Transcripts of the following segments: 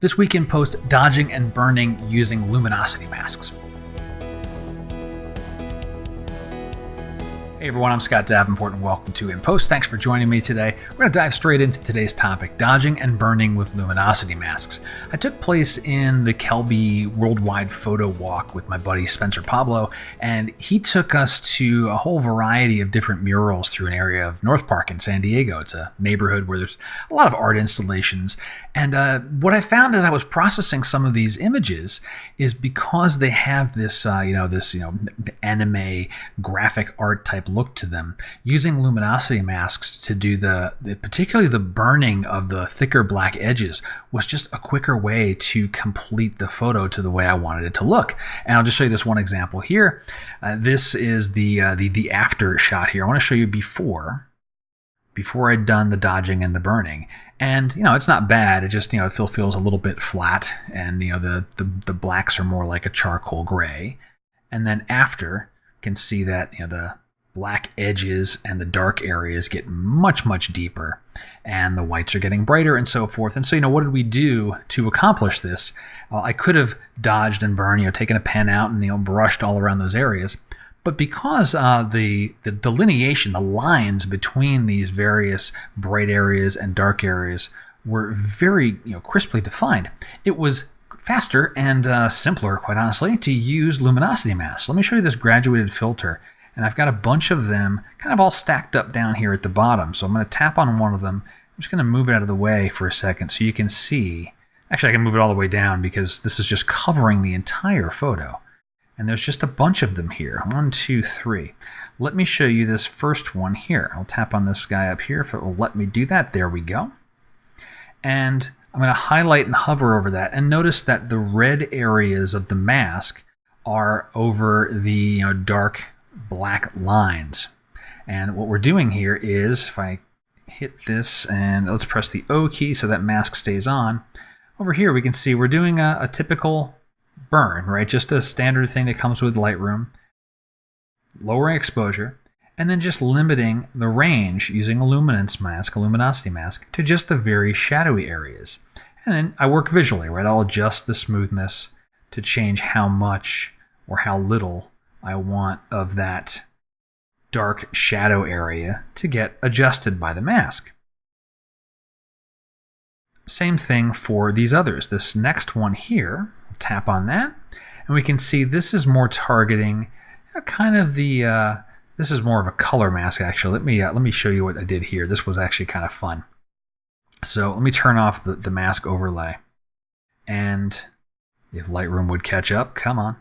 This weekend post, dodging and burning using luminosity masks. Hey everyone, I'm Scott Davenport and welcome to In Post. Thanks for joining me today. We're going to dive straight into today's topic, dodging and burning with luminosity masks. I took place in the Kelby worldwide photo walk with my buddy Spencer Pablo, and he took us to a whole variety of different murals through an area of North Park in San Diego. It's a neighborhood where there's a lot of art installations. And what I found as I was processing some of these images is because they have this, anime graphic art type look to them, using luminosity masks to do particularly the burning of the thicker black edges was just a quicker way to complete the photo to the way I wanted it to look. And I'll just show you this one example here. This is the after shot here. I want to show you before I'd done the dodging and the burning. And, it's not bad. It just, it still feels a little bit flat. And, the blacks are more like a charcoal gray. And then after, you can see that, the black edges and the dark areas get much, much deeper. And the whites are getting brighter and so forth. And so, what did we do to accomplish this? I could have dodged and burned, taken a pen out and, brushed all around those areas. But because the delineation, the lines between these various bright areas and dark areas were very crisply defined, it was faster and simpler, quite honestly, to use luminosity masks. Let me show you this graduated filter. And I've got a bunch of them kind of all stacked up down here at the bottom. So I'm going to tap on one of them. I'm just going to move it out of the way for a second so you can see. Actually, I can move it all the way down because this is just covering the entire photo. And there's just a bunch of them here. 1, 2, 3. Let me show you this first one here. I'll tap on this guy up here if it will let me do that. There we go. And I'm going to highlight and hover over that. And notice that the red areas of the mask are over the dark black lines. And what we're doing here is, if I hit this and let's press the O key so that mask stays on, over here we can see we're doing a typical burn, right? Just a standard thing that comes with Lightroom. Lowering exposure, and then just limiting the range using a luminance mask, a luminosity mask, to just the very shadowy areas. And then I work visually, right? I'll adjust the smoothness to change how much or how little I want of that dark shadow area to get adjusted by the mask. Same thing for these others. This next one here, I'll tap on that, and we can see this is more targeting kind of the, this is more of a color mask actually. Let me show you what I did here. This was actually kind of fun. So let me turn off the mask overlay. And if Lightroom would catch up, come on.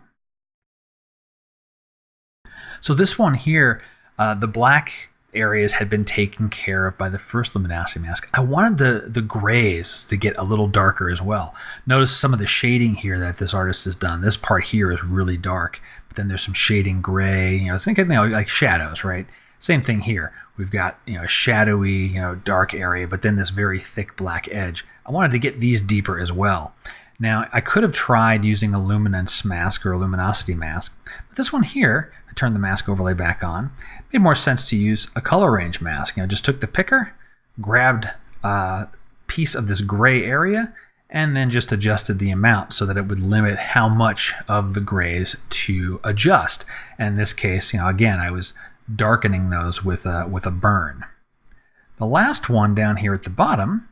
So this one here, the black areas had been taken care of by the first luminosity mask. I wanted the grays to get a little darker as well. Notice some of the shading here that this artist has done. This part here is really dark, but then there's some shading gray. Think of like shadows, right? Same thing here. We've got a shadowy, dark area, but then this very thick black edge. I wanted to get these deeper as well. Now, I could have tried using a luminance mask or a luminosity mask, but this one here, I turned the mask overlay back on. It made more sense to use a color range mask. Just took the picker, grabbed a piece of this gray area, and then just adjusted the amount so that it would limit how much of the grays to adjust. And in this case, again, I was darkening those with a burn. The last one down here at the bottom,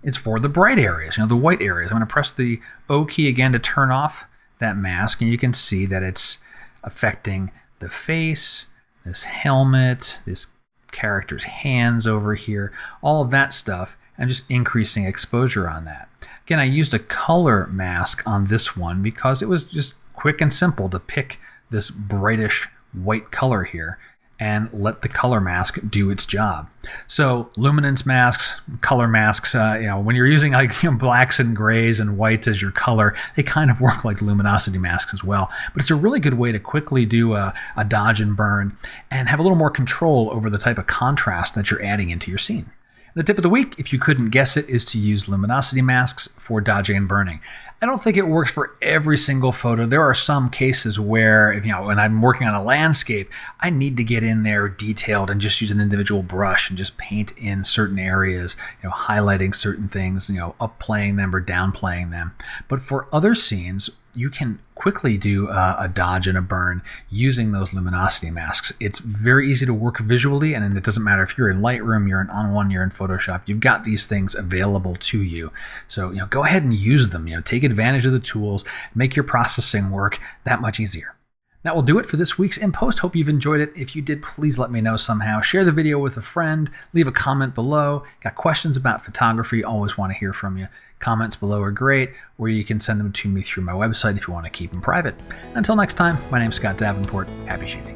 it's for the bright areas, the white areas. I'm going to press the O key again to turn off that mask, and you can see that it's affecting the face, this helmet, this character's hands over here, all of that stuff. I'm just increasing exposure on that. Again, I used a color mask on this one because it was just quick and simple to pick this brightish white color here and let the color mask do its job. So luminance masks, color masks, when you're using blacks and grays and whites as your color, they kind of work like luminosity masks as well. But it's a really good way to quickly do a dodge and burn and have a little more control over the type of contrast that you're adding into your scene. The tip of the week, if you couldn't guess it, is to use luminosity masks for dodging and burning. I don't think it works for every single photo. There are some cases where, when I'm working on a landscape, I need to get in there detailed and just use an individual brush and just paint in certain areas, highlighting certain things, upplaying them or downplaying them. But for other scenes, you can quickly do a dodge and a burn using those luminosity masks. It's very easy to work visually, and it doesn't matter if you're in Lightroom, you're in On1, you're in Photoshop, you've got these things available to you. So go ahead and use them. Take advantage of the tools, make your processing work that much easier. That will do it for this week's In Post. Hope you've enjoyed it. If you did, please let me know somehow. Share the video with a friend. Leave a comment below. Got questions about photography? Always want to hear from you. Comments below are great, or you can send them to me through my website if you want to keep them private. Until next time, my name's Scott Davenport. Happy shooting.